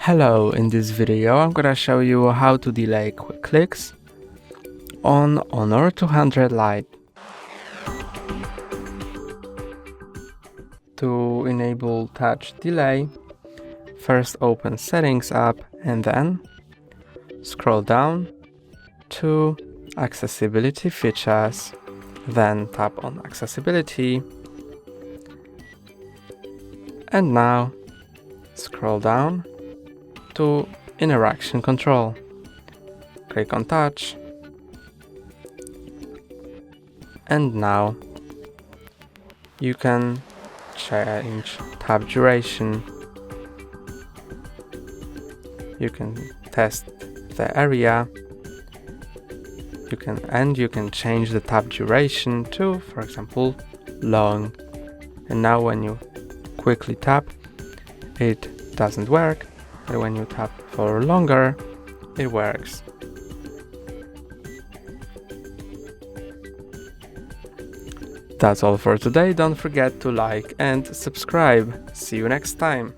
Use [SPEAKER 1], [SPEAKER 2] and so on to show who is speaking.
[SPEAKER 1] Hello, in this video I'm gonna show you how to delay quick clicks on Honor 200 Lite. To enable touch delay, first open Settings app and then scroll down to Accessibility Features, then tap on Accessibility, and now scroll down to Interaction Control. Click on Touch, and now you can change tap duration. You can test the area. You can change the tap duration to, for example, long. And now when you quickly tap, it doesn't work, but when you tap for longer, it works. That's all for today. Don't forget to like and subscribe. See you next time.